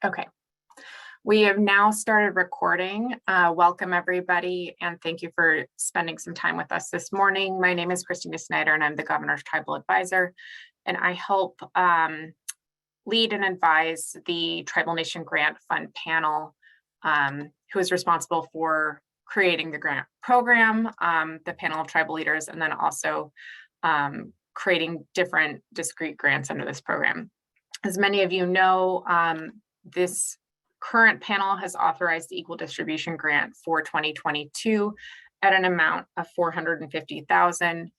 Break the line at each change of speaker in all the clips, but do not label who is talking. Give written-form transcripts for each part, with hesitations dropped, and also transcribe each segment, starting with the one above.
Okay, we have now started recording. Welcome everybody, and thank you for spending some time with us this morning. My name is Christina Snyder, and I'm the Governor's Tribal Advisor, and I help lead and advise the Tribal Nation Grant Fund panel, who is responsible for creating the grant program, the panel of tribal leaders, and then also creating different discrete grants under this program. As many of you know, this current panel has authorized the Equal Distribution Grant for 2022 at an amount of $450,000.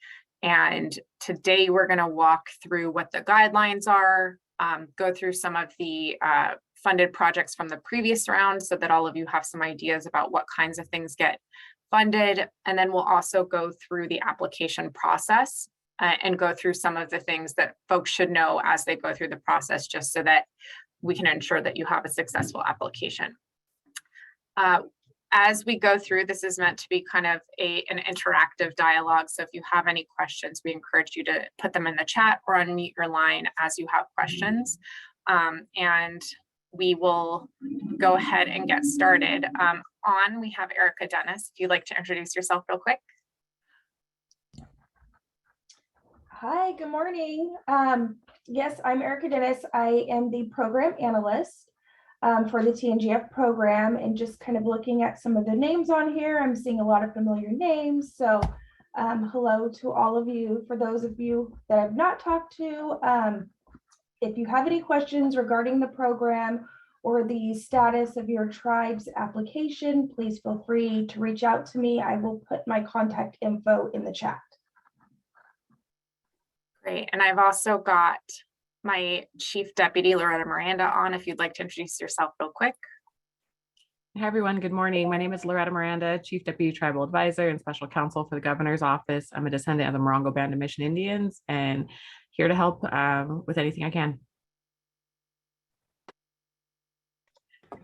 And today we're going to walk through what the guidelines are, go through some of the funded projects from the previous round so that all of you have some ideas about what kinds of things get funded. And then we'll also go through the application process and go through some of the things that folks should know as they go through the process, just so that we can ensure that you have a successful application. As we go through, this is meant to be kind of an interactive dialogue. So if you have any questions, we encourage you to put them in the chat or unmute your line as you have questions. And we will go ahead and get started. We have Erica Dennis. If you'd like to introduce yourself real quick.
Hi, good morning. Yes, I'm Erica Dennis. I am the program analyst for the TNGF program, and just kind of looking at some of the names on here, I'm seeing a lot of familiar names. So hello to all of you. For those of you that I've not talked to, if you have any questions regarding the program or the status of your tribe's application, please feel free to reach out to me. I will put my contact info in the chat.
Great, and I've also got my Chief Deputy, Loretta Miranda, on if you'd like to introduce yourself real quick.
Hi, everyone. Good morning. My name is Loretta Miranda, Chief Deputy Tribal Advisor and Special Counsel for the Governor's Office. I'm a descendant of the Morongo Band of Mission Indians and here to help with anything I can.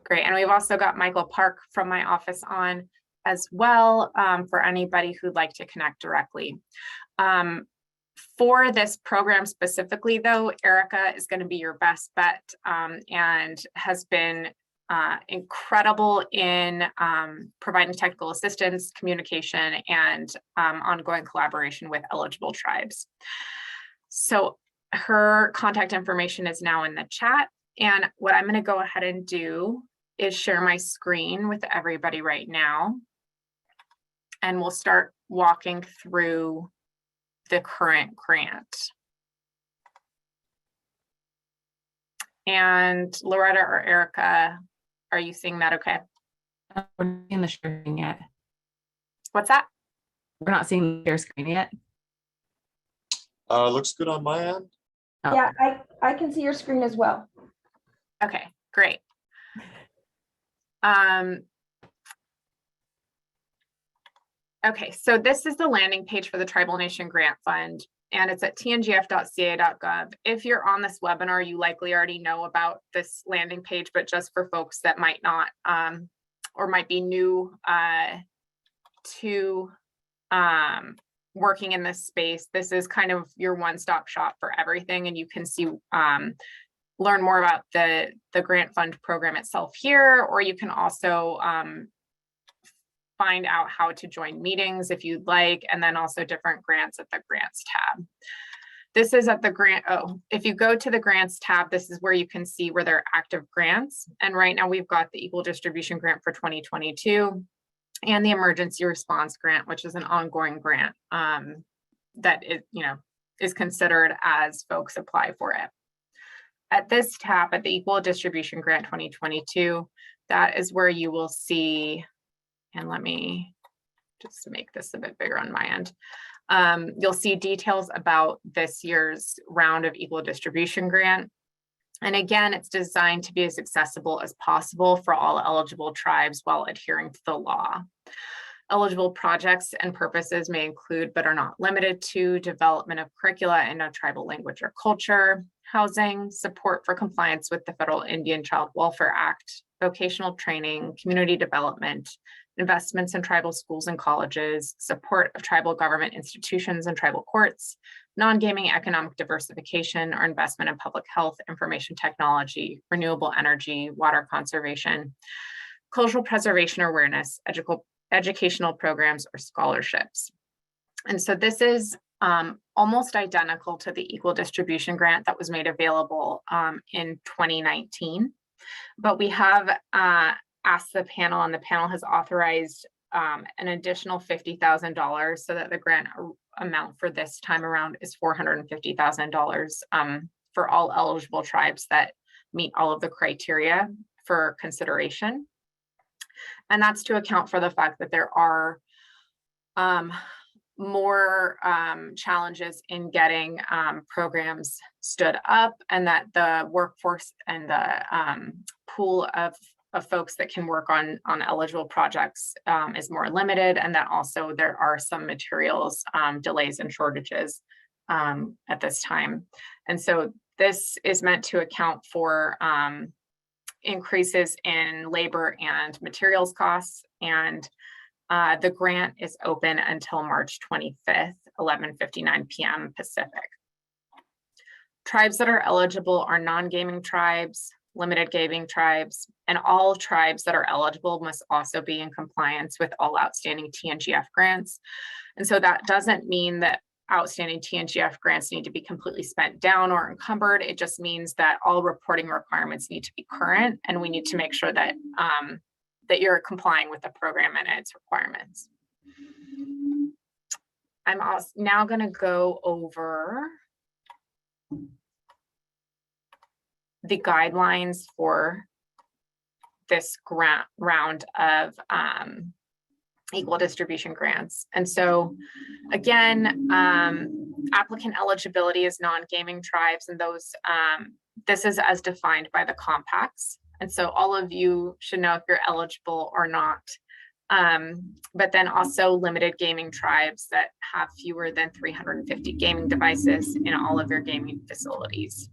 Great, and we've also got Michael Park from my office on as well for anybody who'd like to connect directly. For this program specifically, though, Erica is going to be your best bet and has been incredible in providing technical assistance, communication, and ongoing collaboration with eligible tribes. So her contact information is now in the chat. And what I'm going to go ahead and do is share my screen with everybody right now. And we'll start walking through the current grant. And Loretta or Erica, are you seeing that okay?
We're not seeing the screen yet.
What's that?
We're not seeing the share screen yet.
Looks good on my end.
Oh.
Yeah, I can see your screen as well.
Okay, great. Okay, so this is the landing page for the Tribal Nation Grant Fund, and it's at tngf.ca.gov. If you're on this webinar, you likely already know about this landing page, but just for folks that might not or might be new to working in this space, this is kind of your one-stop shop for everything, and you can see learn more about the grant fund program itself here, or you can also find out how to join meetings if you'd like, and then also different grants at the grants tab. This is at the grant, if you go to the grants tab, this is where you can see where there are active grants. And right now we've got the Equal Distribution Grant for 2022 and the Emergency Response Grant, which is an ongoing grant that is considered as folks apply for it. At this tab, at the Equal Distribution Grant 2022, that is where you will see, and let me just make this a bit bigger on my end. You'll see details about this year's round of Equal Distribution Grant. And again, it's designed to be as accessible as possible for all eligible tribes while adhering to the law. Eligible projects and purposes may include, but are not limited to, development of curricula in a tribal language or culture, housing, support for compliance with the Federal Indian Child Welfare Act, vocational training, community development, investments in tribal schools and colleges, support of tribal government institutions and tribal courts, non-gaming economic diversification or investment in public health, information technology, renewable energy, water conservation, cultural preservation or awareness, educational programs, or scholarships. And so this is almost identical to the equal distribution grant that was made available in 2019. But we have asked the panel, and the panel has authorized an additional $50,000 so that the grant amount for this time around is $450,000 for all eligible tribes that meet all of the criteria for consideration. And that's to account for the fact that there are more challenges in getting programs stood up, and that the workforce and the pool of folks that can work on eligible projects is more limited, and that also there are some materials delays and shortages at this time. And so this is meant to account for increases in labor and materials costs, and the grant is open until March 25th, 11:59 p.m. Pacific. Tribes that are eligible are non-gaming tribes, limited gaming tribes, and all tribes that are eligible must also be in compliance with all outstanding TNGF grants. And so that doesn't mean that outstanding TNGF grants need to be completely spent down or encumbered. It just means that all reporting requirements need to be current, and we need to make sure that that you're complying with the program and its requirements. I'm also now going to go over the guidelines for this grant round of equal distribution grants. And so again, applicant eligibility is non-gaming tribes, and those this is as defined by the compacts. And so all of you should know if you're eligible or not. But then also limited gaming tribes that have fewer than 350 gaming devices in all of your gaming facilities.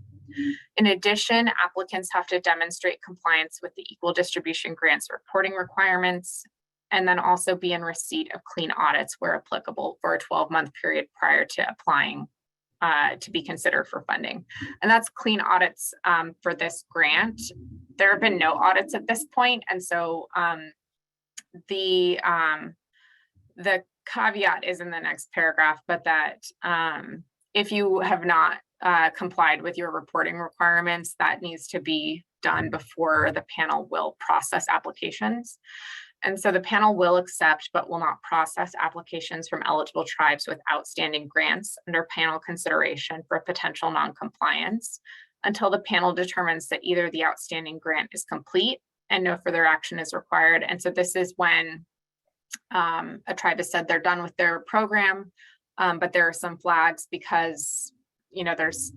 In addition, applicants have to demonstrate compliance with the equal distribution grants reporting requirements, and then also be in receipt of clean audits where applicable for a 12-month period prior to applying to be considered for funding. And that's clean audits for this grant. There have been no audits at this point, and so the caveat is in the next paragraph, but that if you have not complied with your reporting requirements, that needs to be done before the panel will process applications. And so the panel will accept but will not process applications from eligible tribes with outstanding grants under panel consideration for potential non-compliance until the panel determines that either the outstanding grant is complete and no further action is required. And so this is when a tribe has said they're done with their program, but there are some flags because there's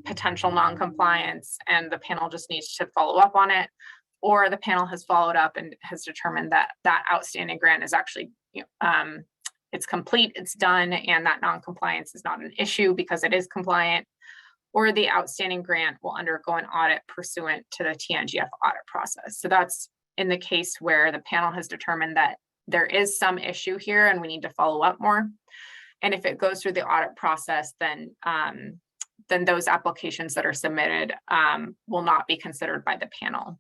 potential non-compliance and the panel just needs to follow up on it, or the panel has followed up and has determined that that outstanding grant is actually it's complete, it's done, and that non-compliance is not an issue because it is compliant, or the outstanding grant will undergo an audit pursuant to the TNGF audit process. So that's in the case where the panel has determined that there is some issue here and we need to follow up more. And if it goes through the audit process, then those applications that are submitted will not be considered by the panel.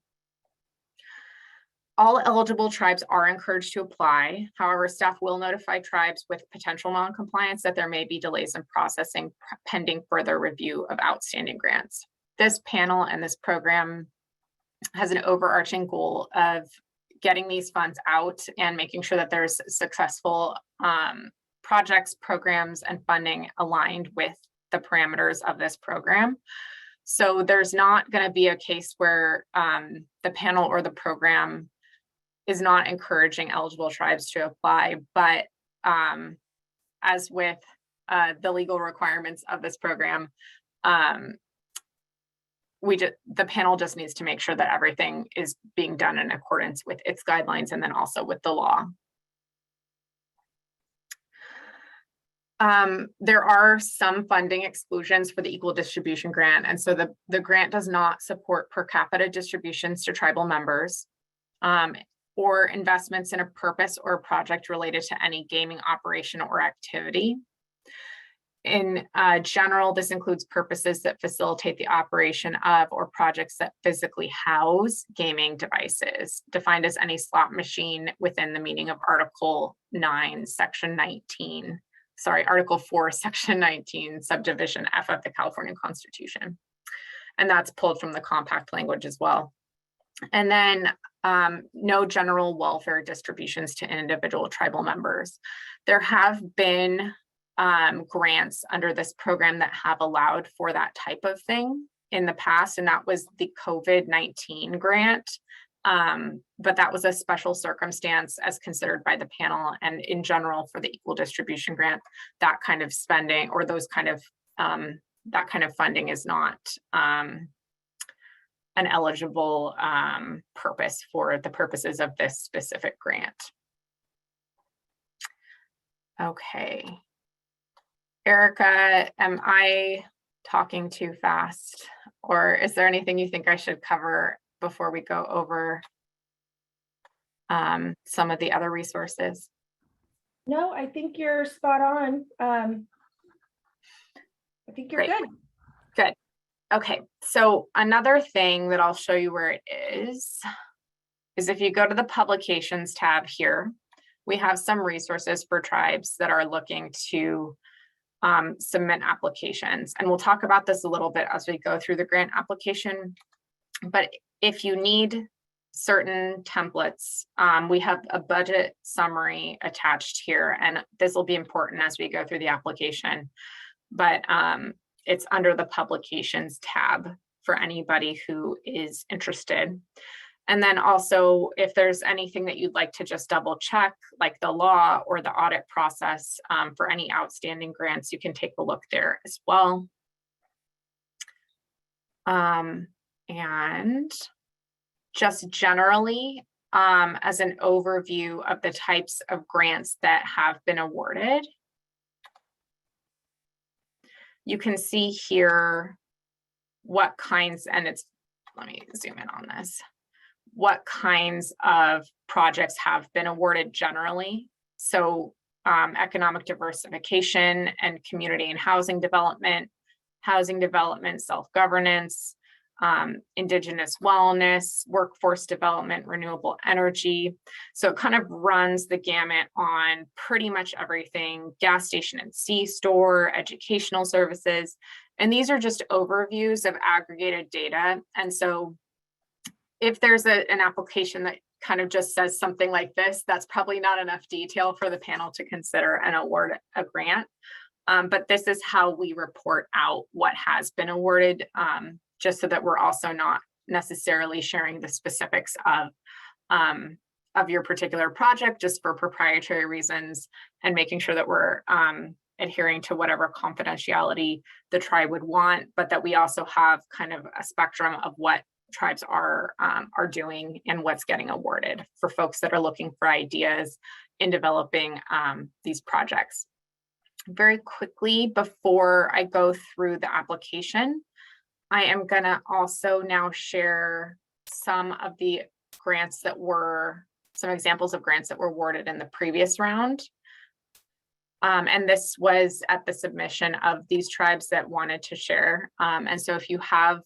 All eligible tribes are encouraged to apply. However, staff will notify tribes with potential non-compliance that there may be delays in processing pending further review of outstanding grants. This panel and this program has an overarching goal of getting these funds out and making sure that there's successful projects, programs, and funding aligned with the parameters of this program. So there's not going to be a case where the panel or the program is not encouraging eligible tribes to apply, but as with the legal requirements of this program, the panel just needs to make sure that everything is being done in accordance with its guidelines and then also with the law. There are some funding exclusions for the equal distribution grant. And so the grant does not support per capita distributions to tribal members or investments in a purpose or project related to any gaming operation or activity. In general, this includes purposes that facilitate the operation of or projects that physically house gaming devices, defined as any slot machine within the meaning of Article 9, Section 19. Article 4, Section 19, Subdivision F of the California Constitution. And that's pulled from the compact language as well. And then no general welfare distributions to individual tribal members. There have been grants under this program that have allowed for that type of thing in the past, and that was the COVID-19 grant. But that was a special circumstance as considered by the panel, and in general for the equal distribution grant, that kind of spending or those kind of that kind of funding is not an eligible purpose for the purposes of this specific grant. Okay. Erica, am I talking too fast, or is there anything you think I should cover before we go over some of the other resources?
No, I think you're spot on. I think you're
Great.
good.
Good. Okay, so another thing that I'll show you where it is if you go to the publications tab here, we have some resources for tribes that are looking to submit applications. And we'll talk about this a little bit as we go through the grant application. But if you need certain templates, we have a budget summary attached here, and this will be important as we go through the application. But it's under the publications tab for anybody who is interested. And then also, if there's anything that you'd like to just double check, like the law or the audit process for any outstanding grants, you can take a look there as well. And just generally, as an overview of the types of grants that have been awarded, you can see here what kinds, and it's, let me zoom in on this, what kinds of projects have been awarded generally. So economic diversification and community and housing development, self-governance, Indigenous wellness, workforce development, renewable energy. So it kind of runs the gamut on pretty much everything: gas station and C-store, educational services. And these are just overviews of aggregated data. And so if there's an application that kind of just says something like this, that's probably not enough detail for the panel to consider and award a grant. But this is how we report out what has been awarded, just so that we're also not necessarily sharing the specifics of your particular project just for proprietary reasons, and making sure that we're adhering to whatever confidentiality the tribe would want, but that we also have kind of a spectrum of what tribes are doing and what's getting awarded for folks that are looking for ideas in developing these projects. Very quickly, before I go through the application, I am gonna also now share some of the grants that were, some examples of grants that were awarded in the previous round. And this was at the submission of these tribes that wanted to share. And so if you have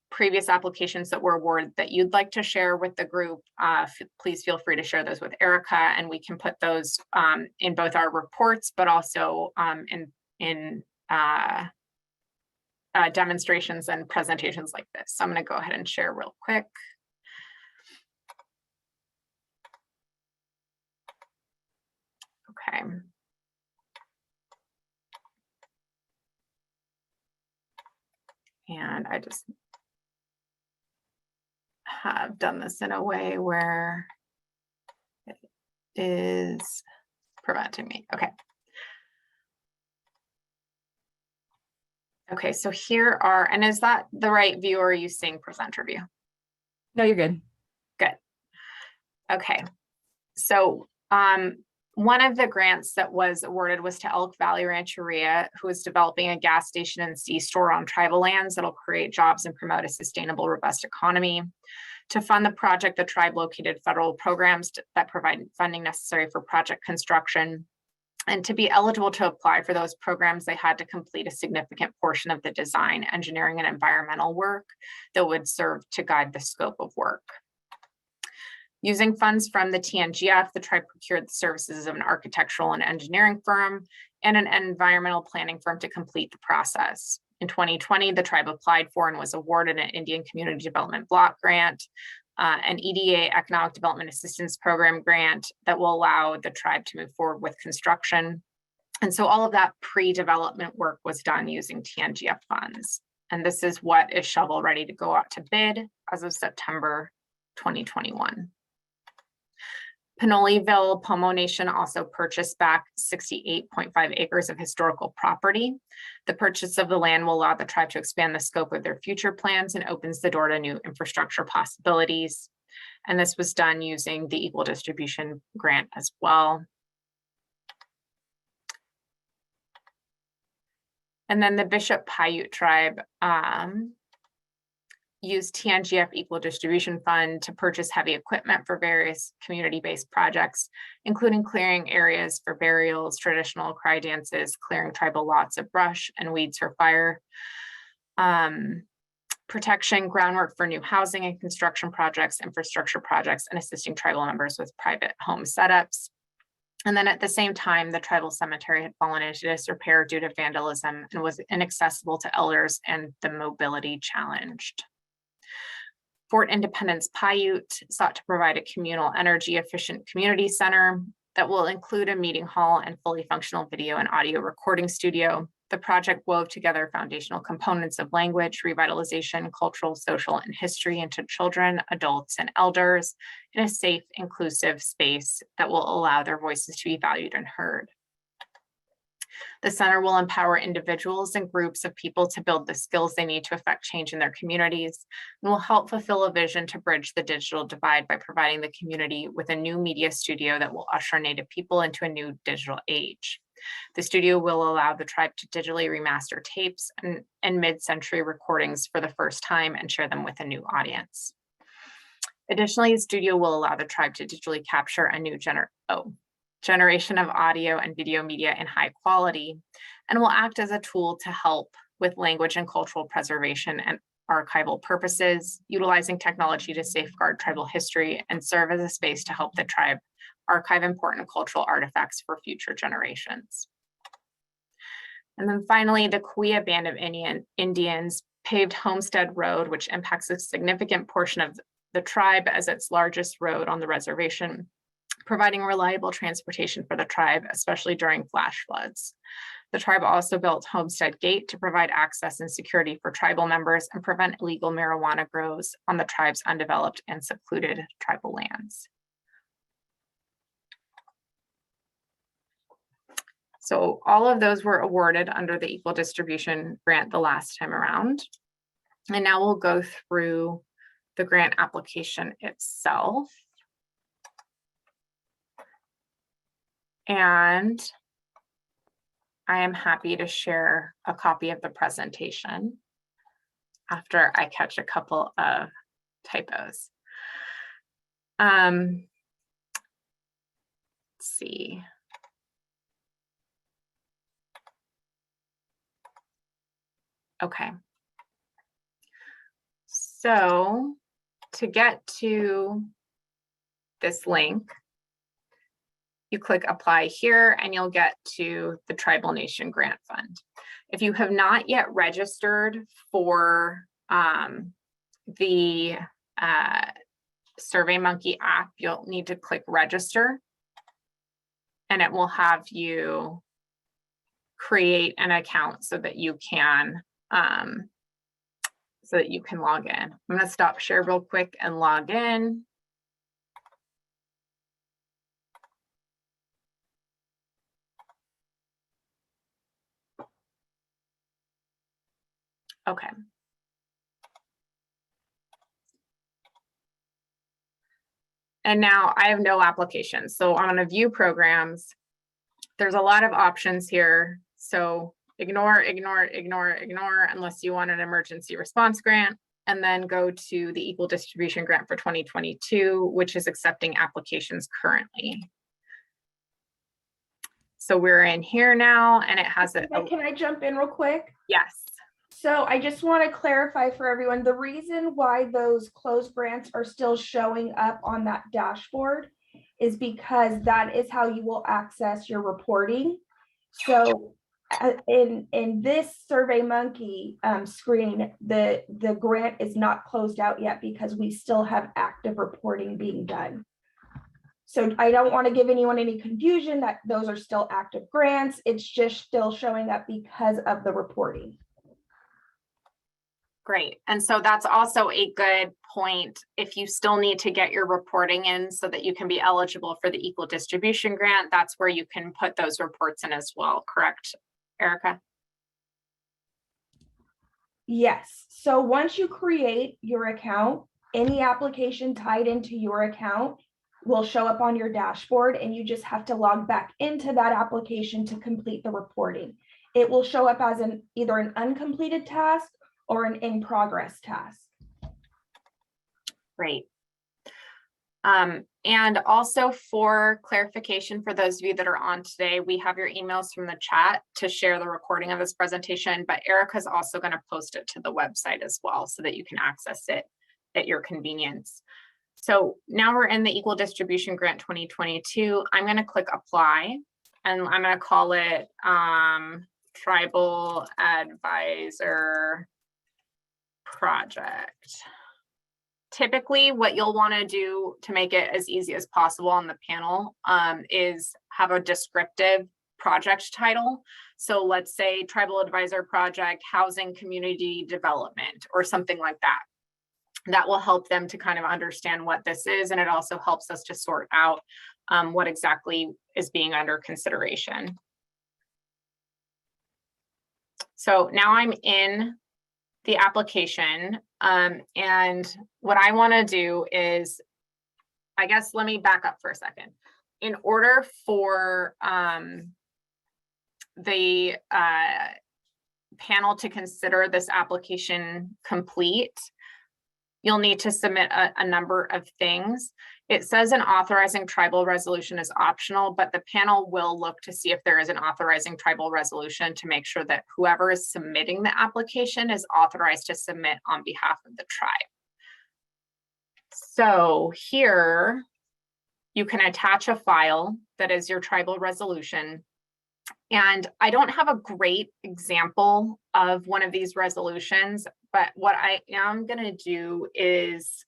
previous applications that were awarded that you'd like to share with the group, please feel free to share those with Erica, and we can put those in both our reports, but also in demonstrations and presentations like this. So I'm going to go ahead and share real quick. Okay. And I just have done this in a way where it is preventing me. Okay. Okay, so here are, and is that the right view, or are you seeing presenter view?
No, you're good.
Good. Okay. So One of the grants that was awarded was to Elk Valley Rancheria, who is developing a gas station and C-store on tribal lands that'll create jobs and promote a sustainable, robust economy. To fund the project, the tribe located federal programs that provide funding necessary for project construction. And to be eligible to apply for those programs, they had to complete a significant portion of the design, engineering, and environmental work that would serve to guide the scope of work. Using funds from the TNGF, the tribe procured the services of an architectural and engineering firm and an environmental planning firm to complete the process. In 2020, the tribe applied for and was awarded an Indian Community Development Block Grant, an EDA Economic Development Assistance Program grant that will allow the tribe to move forward with construction. And so all of that pre-development work was done using TNGF funds. And this is what is shovel ready to go out to bid as of September 2021. Pinoleville Pomo Nation also purchased back 68.5 acres of historical property. The purchase of the land will allow the tribe to expand the scope of their future plans and opens the door to new infrastructure possibilities. And this was done using the Equal Distribution Grant as well. And then the Bishop Paiute tribe used TNGF Equal Distribution Fund to purchase heavy equipment for various community-based projects, including clearing areas for burials, traditional cry dances, clearing tribal lots of brush and weeds for fire, protection, groundwork for new housing and construction projects, infrastructure projects, and assisting tribal members with private home setups. And then at the same time, the tribal cemetery had fallen into disrepair due to vandalism and was inaccessible to elders and the mobility challenged. Fort Independence Paiute sought to provide a communal, energy efficient community center that will include a meeting hall and fully functional video and audio recording studio. The project wove together foundational components of language, revitalization, cultural, social, and history into children, adults, and elders in a safe, inclusive space that will allow their voices to be valued and heard. The center will empower individuals and groups of people to build the skills they need to affect change in their communities, and will help fulfill a vision to bridge the digital divide by providing the community with a new media studio that will usher Native people into a new digital age. The studio will allow the tribe to digitally remaster tapes and mid-century recordings for the first time and share them with a new audience. Additionally, the studio will allow the tribe to digitally capture a new generation of audio and video media in high quality, and will act as a tool to help with language and cultural preservation and archival purposes, utilizing technology to safeguard tribal history and serve as a space to help the tribe archive important cultural artifacts for future generations. And then finally, the Kuya Band of Indians paved Homestead Road, which impacts a significant portion of the tribe as its largest road on the reservation, providing reliable transportation for the tribe, especially during flash floods. The tribe also built Homestead Gate to provide access and security for tribal members and prevent illegal marijuana grows on the tribe's undeveloped and secluded tribal lands. So all of those were awarded under the Equal Distribution Grant the last time around. And now we'll go through the grant application itself. And I am happy to share a copy of the presentation after I catch a couple of typos. Let's see. Okay. So to get to this link, you click apply here and you'll get to the Tribal Nation Grant Fund. If you have not yet registered for the SurveyMonkey app, you'll need to click register and it will have you create an account so that you can log in. I'm going to stop share real quick and log in. Okay. And now I have no applications. So I'm gonna view programs. There's a lot of options here. So ignore unless you want an emergency response grant, and then go to the equal distribution grant for 2022, which is accepting applications currently. So we're in here now, and it has a.
Can I jump in real quick?
Yes.
So I just want to clarify for everyone, the reason why those closed grants are still showing up on that dashboard is because that is how you will access your reporting. So in this SurveyMonkey screen, the grant is not closed out yet because we still have active reporting being done. So I don't want to give anyone any confusion that those are still active grants. It's just still showing up because of the reporting.
Great. And so that's also a good point. If you still need to get your reporting in so that you can be eligible for the equal distribution grant, that's where you can put those reports in as well. Correct, Erica?
Yes. So once you create your account, any application tied into your account will show up on your dashboard, and you just have to log back into that application to complete the reporting. It will show up as either an uncompleted task or an in progress task.
Great. And also for clarification, for those of you that are on today, we have your emails from the chat to share the recording of this presentation, but Erica's also going to post it to the website as well so that you can access it at your convenience. So now we're in the Equal Distribution Grant 2022. I'm going to click apply, and I'm going to call it Tribal Advisor Project. Typically, what you'll want to do to make it as easy as possible on the panel is have a descriptive project title. So let's say Tribal Advisor Project Housing Community Development or something like that. That will help them to kind of understand what this is, and it also helps us to sort out what exactly is being under consideration. So now I'm in the application, and what I want to do is, I guess, let me back up for a second. In order for the panel to consider this application complete, you'll need to submit a number of things. It says an authorizing tribal resolution is optional, but the panel will look to see if there is an authorizing tribal resolution to make sure that whoever is submitting the application is authorized to submit on behalf of the tribe. So here, you can attach a file that is your tribal resolution. And I don't have a great example of one of these resolutions, but what I am going to do is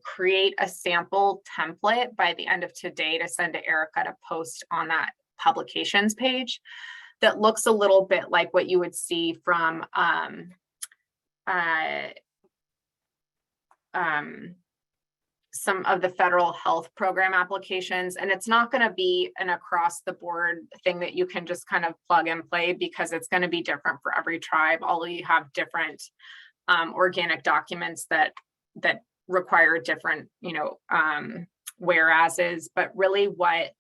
create a sample template by the end of today to send to Erica to post on that publications page that looks a little bit like what you would see from some of the federal health program applications. And it's not going to be an across the board thing that you can just kind of plug and play, because it's going to be different for every tribe. All you have different organic documents that require different, whereases, but really what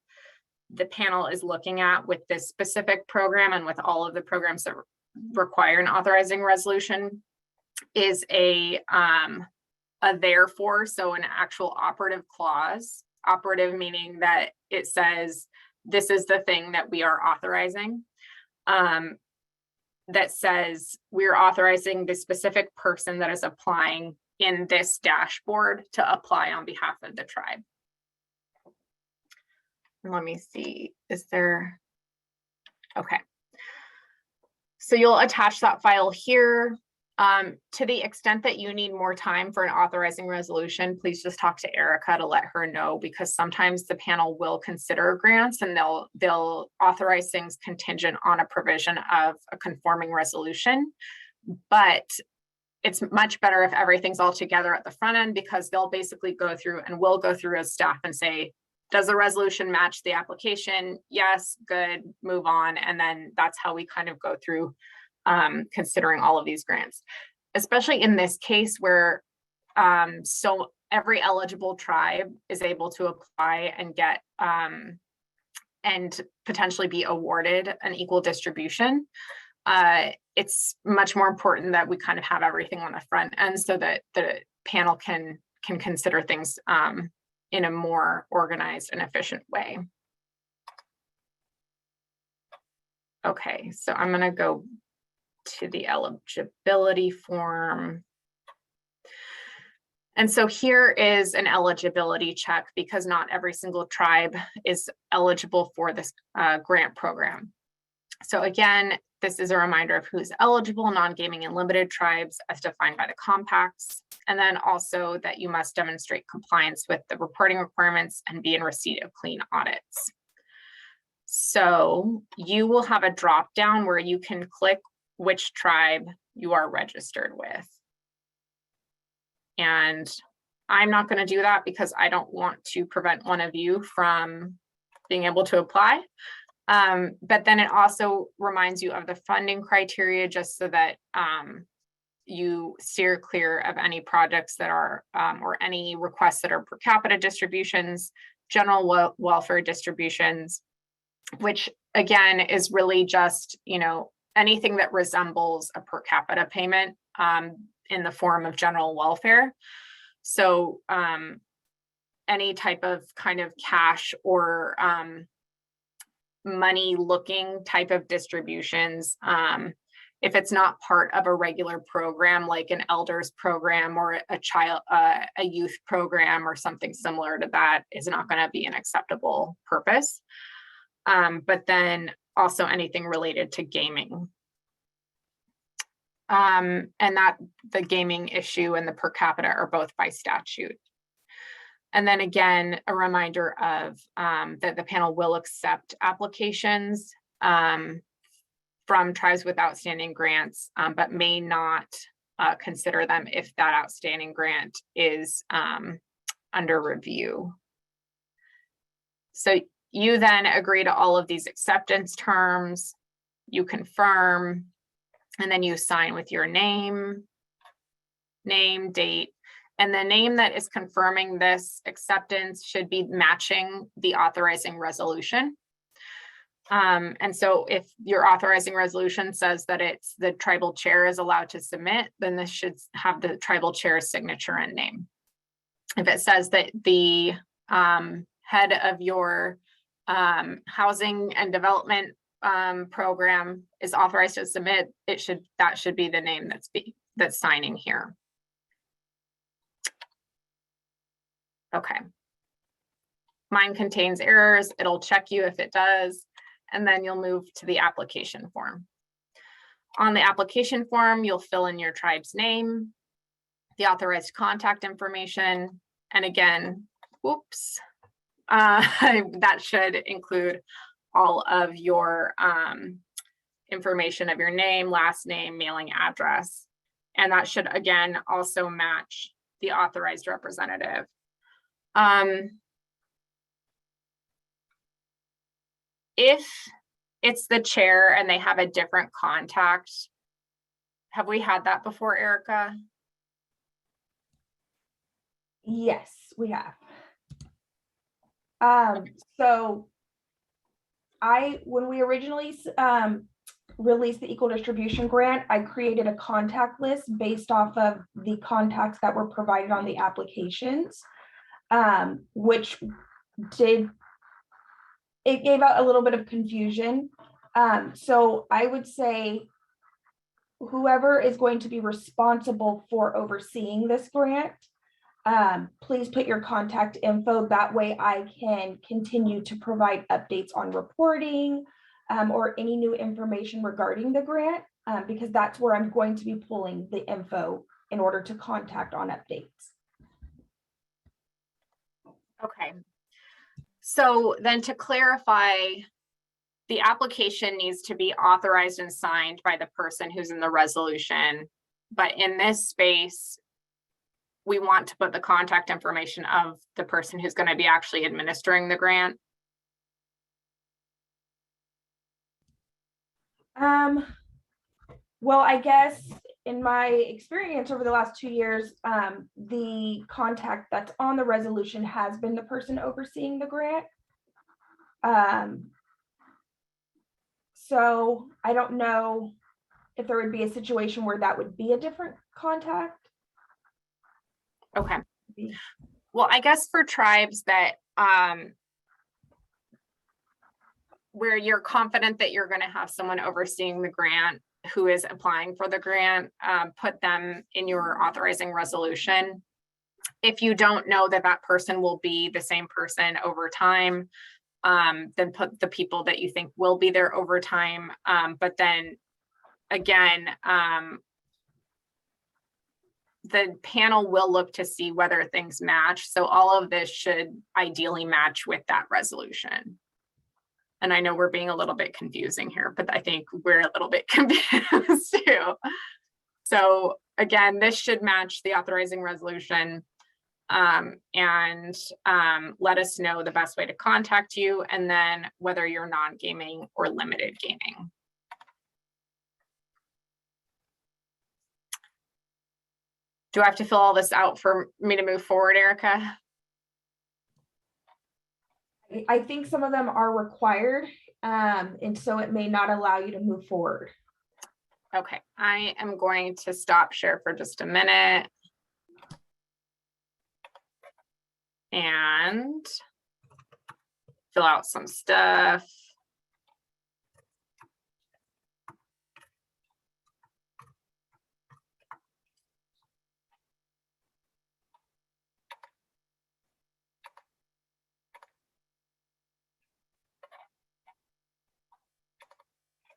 the panel is looking at with this specific program and with all of the programs that require an authorizing resolution is a therefore, so an actual operative clause. Operative meaning that it says this is the thing that we are authorizing, that says we're authorizing the specific person that is applying in this dashboard to apply on behalf of the tribe. Let me see, is there, okay. So you'll attach that file here. To the extent that you need more time for an authorizing resolution, please just talk to Erica to let her know, because sometimes the panel will consider grants and they'll authorize things contingent on a provision of a conforming resolution. But it's much better if everything's all together at the front end, because they'll basically go through, and we'll go through as staff and say, does the resolution match the application? Yes, good, move on. And then that's how we kind of go through considering all of these grants, especially in this case where So every eligible tribe is able to apply and get and potentially be awarded an equal distribution. It's much more important that we kind of have everything on the front end so that the panel can consider things in a more organized and efficient way. Okay, so I'm going to go to the eligibility form. And so here is an eligibility check because not every single tribe is eligible for this grant program. So again, this is a reminder of who's eligible: non-gaming and limited tribes as defined by the compacts. And then also that you must demonstrate compliance with the reporting requirements and be in receipt of clean audits. So you will have a drop down where you can click which tribe you are registered with. And I'm not going to do that because I don't want to prevent one of you from being able to apply. But then it also reminds you of the funding criteria just so that you steer clear of any projects that are or any requests that are per capita distributions, general welfare distributions, which again is really just, you know, anything that resembles a per capita payment in the form of general welfare. So any type of kind of cash or money looking type of distributions, if it's not part of a regular program like an elders program or a youth program or something similar to that, is not going to be an acceptable purpose. But then also anything related to gaming. And that the gaming issue and the per capita are both by statute. And then again, a reminder of that the panel will accept applications from tribes with outstanding grants, but may not consider them if that outstanding grant is under review. So you then agree to all of these acceptance terms, you confirm, and then you sign with your name, date, and the name that is confirming this acceptance should be matching the authorizing resolution. And so if your authorizing resolution says that it's the tribal chair is allowed to submit, then this should have the tribal chair's signature and name. If it says that the head of your housing and development program is authorized to submit, that should be the name that's signing here. Okay. Mine contains errors. It'll check you if it does, and then you'll move to the application form. On the application form, you'll fill in your tribe's name, the authorized contact information, and again, whoops, that should include all of your information of your name, last name, mailing address, and that should again also match the authorized representative. If it's the chair and they have a different contact, have we had that before, Erica?
Yes, we have. So when we originally released the equal distribution grant, I created a contact list based off of the contacts that were provided on the applications, which it gave out a little bit of confusion. So I would say whoever is going to be responsible for overseeing this grant, please put your contact info. That way I can continue to provide updates on reporting or any new information regarding the grant, because that's where I'm going to be pulling the info in order to contact on updates.
Okay. So then to clarify, the application needs to be authorized and signed by the person who's in the resolution. But in this space, we want to put the contact information of the person who's going to be actually administering the grant.
Well, I guess in my experience over the last 2 years, the contact that's on the resolution has been the person overseeing the grant. So I don't know if there would be a situation where that would be a different contact.
Okay. Well, I guess for tribes that where you're confident that you're going to have someone overseeing the grant who is applying for the grant, put them in your authorizing resolution. If you don't know that that person will be the same person over time, then put the people that you think will be there over time. But then again, the panel will look to see whether things match. So all of this should ideally match with that resolution. And I know we're being a little bit confusing here, but I think we're a little bit confused too. So again, this should match the authorizing resolution, and let us know the best way to contact you, and then whether you're non-gaming or limited gaming. Do I have to fill all this out for me to move forward, Erica?
I think some of them are required, and so it may not allow you to move forward.
Okay, I am going to stop share for just a minute and fill out some stuff.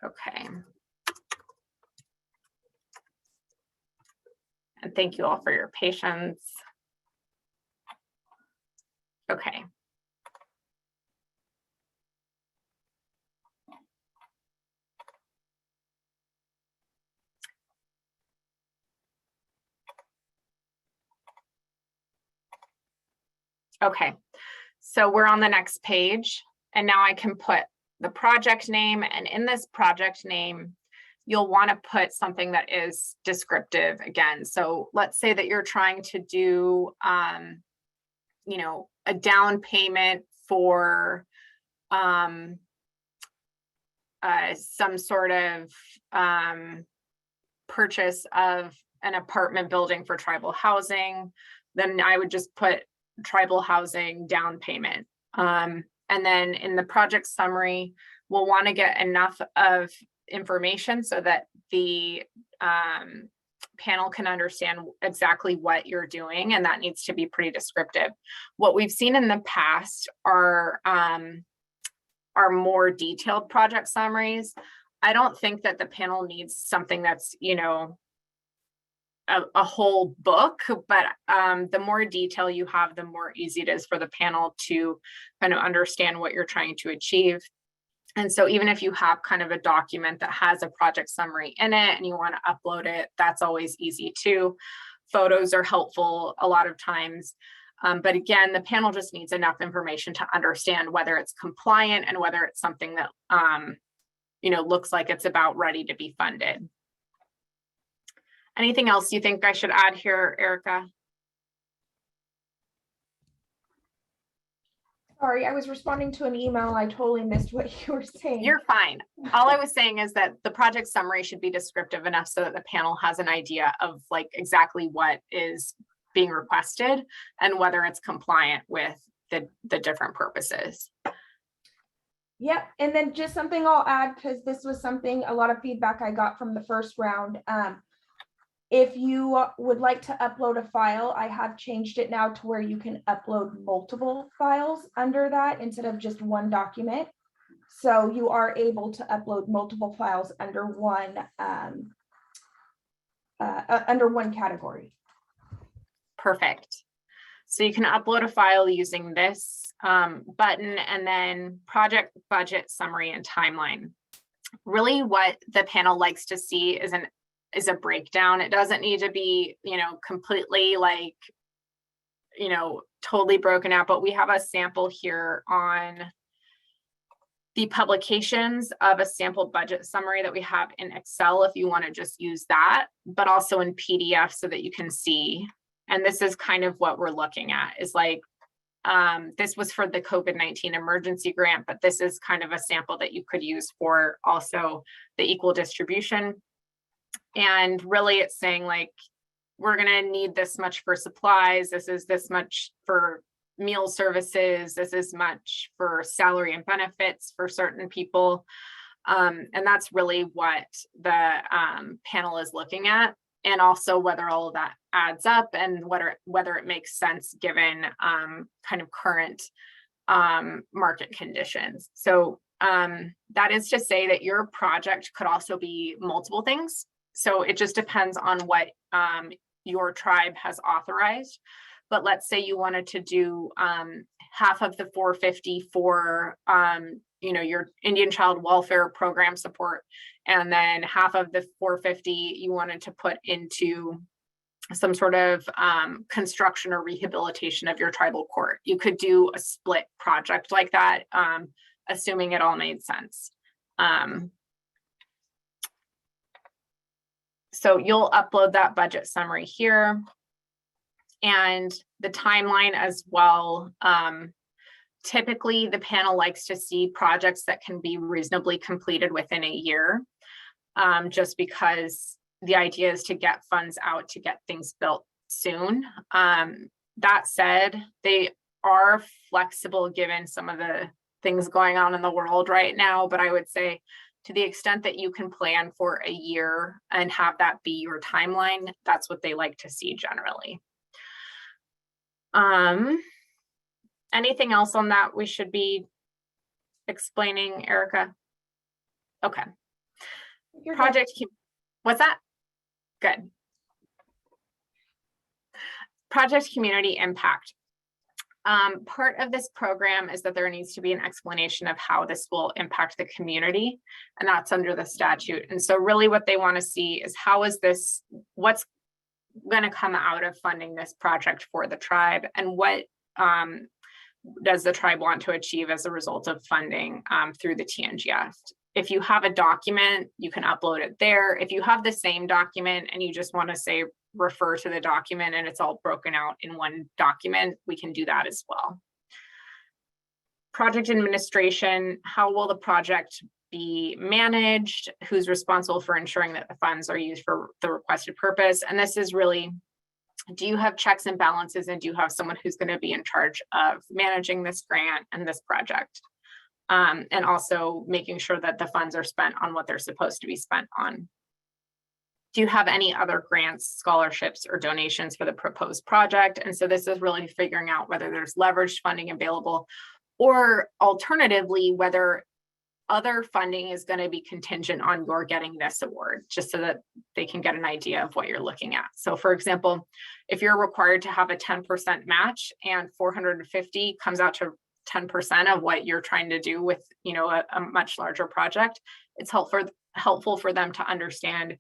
Okay. And thank you all for your patience. Okay. Okay, so we're on the next page, and now I can put the project name, and in this project name, you'll want to put something that is descriptive again. So let's say that you're trying to do, you know, a down payment for some sort of purchase of an apartment building for tribal housing. Then I would just put tribal housing down payment. And then in the project summary, we'll want to get enough of information so that the panel can understand exactly what you're doing, and that needs to be pretty descriptive. What we've seen in the past are more detailed project summaries. I don't think that the panel needs something that's, you know, a whole book, but the more detail you have, the more easy it is for the panel to kind of understand what you're trying to achieve. And so even if you have kind of a document that has a project summary in it and you want to upload it, that's always easy too. Photos are helpful a lot of times. But again, the panel just needs enough information to understand whether it's compliant and whether it's something that you know, looks like it's about ready to be funded. Anything else you think I should add here, Erica?
Sorry, I was responding to an email. I totally missed what you were saying.
You're fine. All I was saying is that the project summary should be descriptive enough so that the panel has an idea of like exactly what is being requested and whether it's compliant with the different purposes.
Yep, and then just something I'll add, because this was something, a lot of feedback I got from the first round. If you would like to upload a file, I have changed it now to where you can upload multiple files under that instead of just one document. So you are able to upload multiple files under one category.
Perfect. So you can upload a file using this button, and then project budget summary and timeline. Really what the panel likes to see is a breakdown. It doesn't need to be, you know, completely like, you know, totally broken out, but we have a sample here on the publications of a sample budget summary that we have in Excel if you want to just use that, but also in PDF so that you can see. And this is kind of what we're looking at, is like, this was for the COVID-19 emergency grant, but this is kind of a sample that you could use for also the equal distribution. And really it's saying like, we're going to need this much for supplies. This is this much for meal services. This is much for salary and benefits for certain people. And that's really what the panel is looking at. And also whether all of that adds up and whether it makes sense given kind of current market conditions. So that is to say that your project could also be multiple things. So it just depends on what your tribe has authorized. But let's say you wanted to do half of the 450 for your Indian child welfare program support, and then half of the 450 you wanted to put into some sort of construction or rehabilitation of your tribal court. You could do a split project like that, assuming it all made sense. So you'll upload that budget summary here. And the timeline as well. Typically, the panel likes to see projects that can be reasonably completed within a year, just because the idea is to get funds out to get things built soon. That said, they are flexible given some of the things going on in the world right now, but I would say to the extent that you can plan for a year and have that be your timeline, that's what they like to see generally. Anything else on that we should be explaining, Erica? Okay. What's that? Good. Project community impact. Part of this program is that there needs to be an explanation of how this will impact the community, and that's under the statute. And so really what they want to see is what's going to come out of funding this project for the tribe, and what does the tribe want to achieve as a result of funding through the TNGF. If you have a document, you can upload it there. If you have the same document and you just want to say refer to the document and it's all broken out in one document, we can do that as well. Project administration, how will the project be managed? Who's responsible for ensuring that the funds are used for the requested purpose? And this is really, do you have checks and balances, and do you have someone who's going to be in charge of managing this grant and this project? And also making sure that the funds are spent on what they're supposed to be spent on. Do you have any other grants, scholarships, or donations for the proposed project? And so this is really figuring out whether there's leveraged funding available, or alternatively, whether other funding is going to be contingent on your getting this award, just so that they can get an idea of what you're looking at. So for example, if you're required to have a 10% match and 450 comes out to 10% of what you're trying to do with, a much larger project, it's helpful for them to understand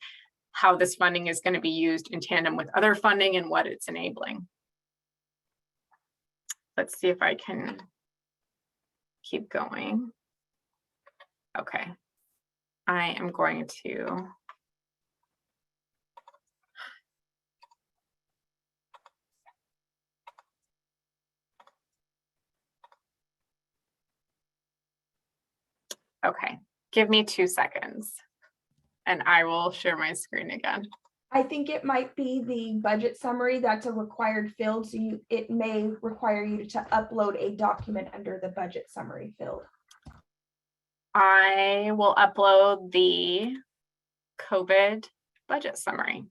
how this funding is going to be used in tandem with other funding and what it's enabling. Let's see if I can keep going. Okay, I am going to okay, give me 2 seconds and I will share my screen again.
I think it might be the budget summary. That's a required field. So it may require you to upload a document under the budget summary field.
I will upload the COVID budget summary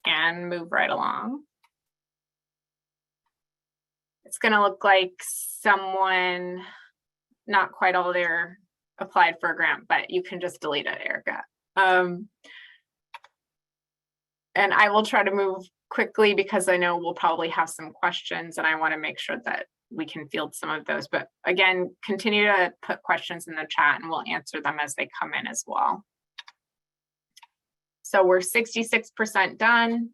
and move right along. It's going to look like someone, not quite all there, applied for a grant, but you can just delete it, Erica. And I will try to move quickly because I know we'll probably have some questions and I want to make sure that we can field some of those. But again, continue to put questions in the chat and we'll answer them as they come in as well. So we're 66% done.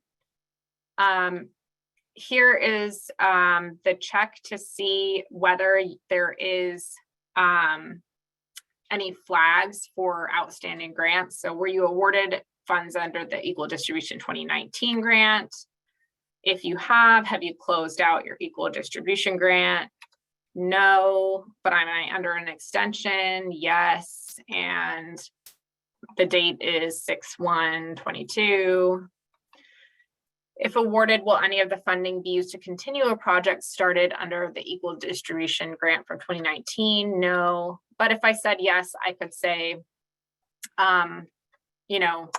Here is the check to see whether there is any flags for outstanding grants. So were you awarded funds under the Equal Distribution 2019 grant? If you have you closed out your Equal Distribution grant? No, but am I under an extension? Yes. And the date is 6/1/22. If awarded, will any of the funding be used to continue a project started under the Equal Distribution grant from 2019? No. But if I said yes, I could say, you know,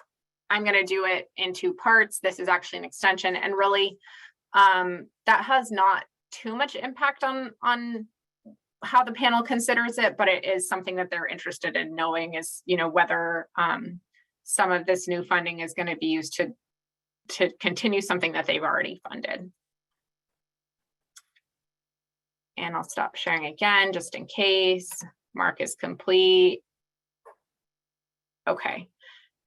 I'm going to do it in 2 parts. This is actually an extension. And really, that has not too much impact on how the panel considers it, but it is something that they're interested in knowing is, you know, whether some of this new funding is going to be used to continue something that they've already funded. And I'll stop sharing again, just in case. Mark is complete. Okay.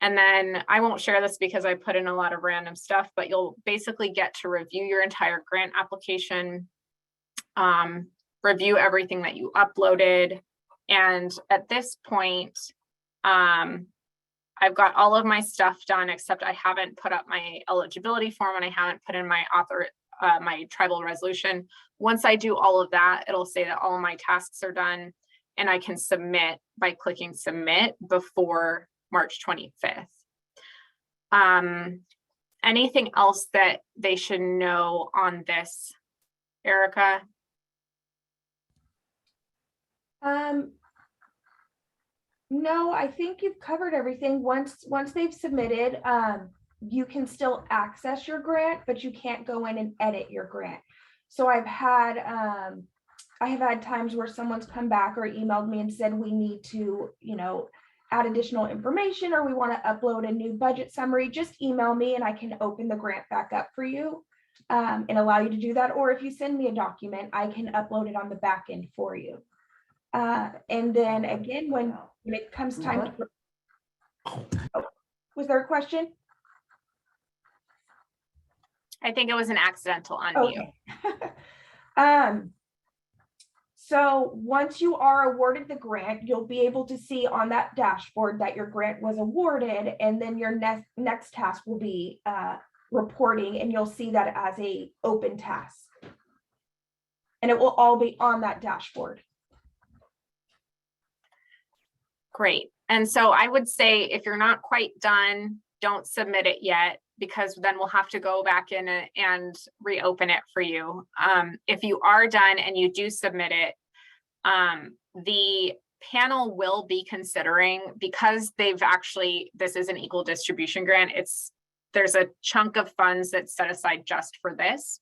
And then I won't share this because I put in a lot of random stuff, but you'll basically get to review your entire grant application, review everything that you uploaded. And at this point, I've got all of my stuff done, except I haven't put up my eligibility form and I haven't put in my my tribal resolution. Once I do all of that, it'll say that all of my tasks are done and I can submit by clicking submit before March 25th. Anything else that they should know on this, Erica?
No, I think you've covered everything. Once they've submitted, you can still access your grant, but you can't go in and edit your grant. So I have had times where someone's come back or emailed me and said, we need to, you know, add additional information, or we want to upload a new budget summary. Just email me and I can open the grant back up for you and allow you to do that. Or if you send me a document, I can upload it on the back end for you. And then again, when it comes time to, was there a question?
I think it was an accidental unmute.
Okay. So once you are awarded the grant, you'll be able to see on that dashboard that your grant was awarded, and then your next task will be reporting, and you'll see that as a open task. And it will all be on that dashboard.
Great. And so I would say if you're not quite done, don't submit it yet, because then we'll have to go back in and reopen it for you. If you are done and you do submit it, the panel will be considering, because they've actually, this is an equal distribution grant, there's a chunk of funds that's set aside just for this.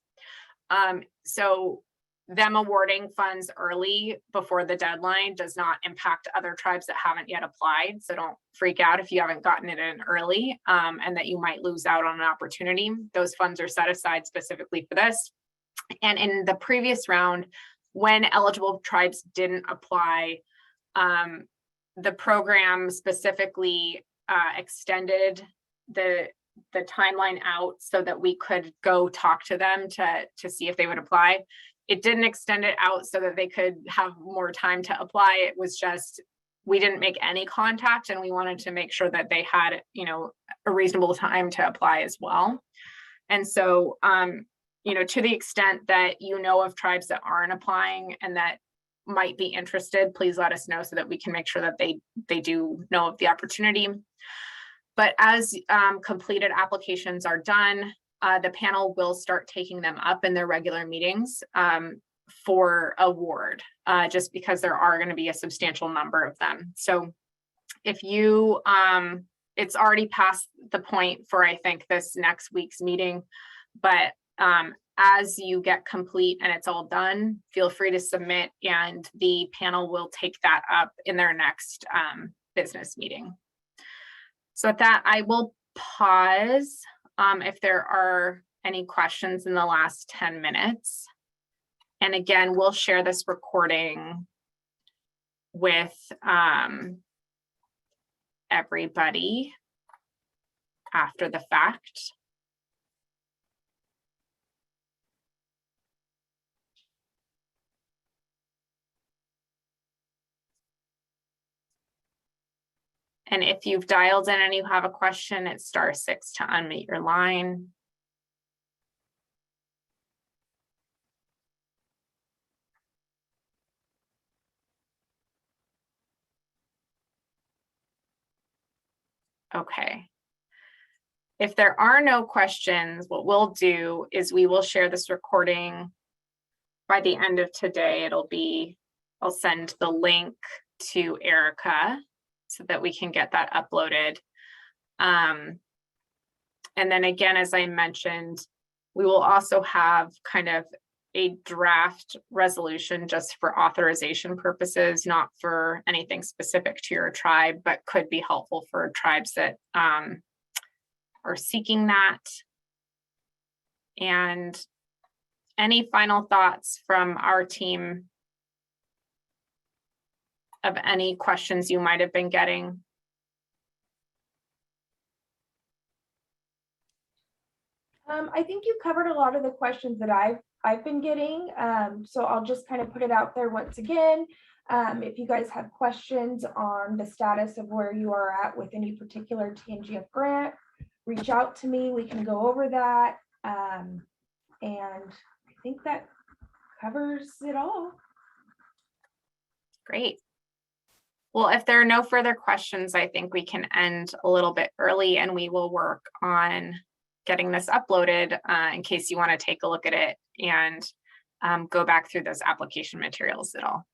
So them awarding funds early before the deadline does not impact other tribes that haven't yet applied. So don't freak out if you haven't gotten it in early and that you might lose out on an opportunity. Those funds are set aside specifically for this. And in the previous round, when eligible tribes didn't apply, the program specifically extended the timeline out so that we could go talk to them to see if they would apply. It didn't extend it out so that they could have more time to apply. It was just, we didn't make any contact and we wanted to make sure that they had, you know, a reasonable time to apply as well. And so, you know, to the extent that you know of tribes that aren't applying and that might be interested, please let us know so that we can make sure that they do know of the opportunity. But as completed applications are done, the panel will start taking them up in their regular meetings for award, just because there are going to be a substantial number of them. So if you, it's already past the point for, I think, this next week's meeting, but as you get complete and it's all done, feel free to submit and the panel will take that up in their next business meeting. So with that, I will pause if there are any questions in the last 10 minutes. And again, we'll share this recording with everybody after the fact. And if you've dialed in and you have a question, it's *6 to unmute your line. Okay. If there are no questions, what we'll do is we will share this recording by the end of today. I'll send the link to Erica so that we can get that uploaded. And then again, as I mentioned, we will also have kind of a draft resolution just for authorization purposes, not for anything specific to your tribe, but could be helpful for tribes that are seeking that. And any final thoughts from our team of any questions you might have been getting?
I think you covered a lot of the questions that I've been getting. So I'll just kind of put it out there once again. If you guys have questions on the status of where you are at with any particular TNGF grant, reach out to me. We can go over that. And I think that covers it all.
Great. Well, if there are no further questions, I think we can end a little bit early, and we will work on getting this uploaded in case you want to take a look at it and go back through those application materials at all.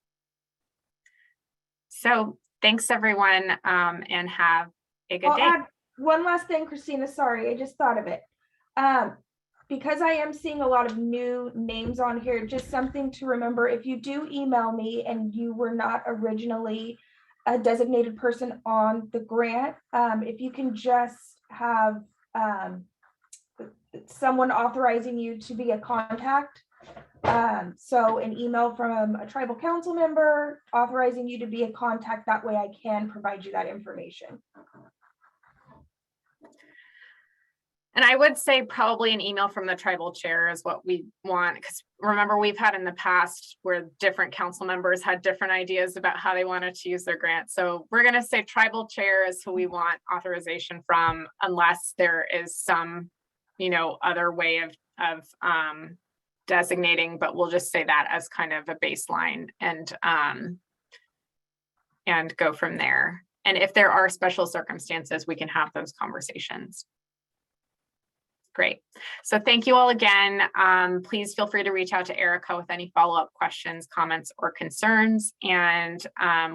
So thanks, everyone, and have a good day.
I'll add one last thing, Christina, sorry, I just thought of it. Because I am seeing a lot of new names on here, just something to remember. If you do email me and you were not originally a designated person on the grant, if you can just have someone authorizing you to be a contact. So an email from a tribal council member authorizing you to be a contact, that way I can provide you that information.
And I would say probably an email from the tribal chair is what we want, because remember, we've had in the past where different council members had different ideas about how they wanted to use their grant. So we're going to say tribal chair is who we want authorization from, unless there is some, other way of designating, but we'll just say that as kind of a baseline and go from there. And if there are special circumstances, we can have those conversations. Great. So thank you all again. Please feel free to reach out to Erica with any follow-up questions, comments, or concerns, and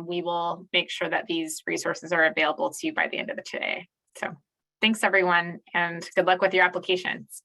we will make sure that these resources are available to you by the end of the day. So thanks, everyone, and good luck with your applications.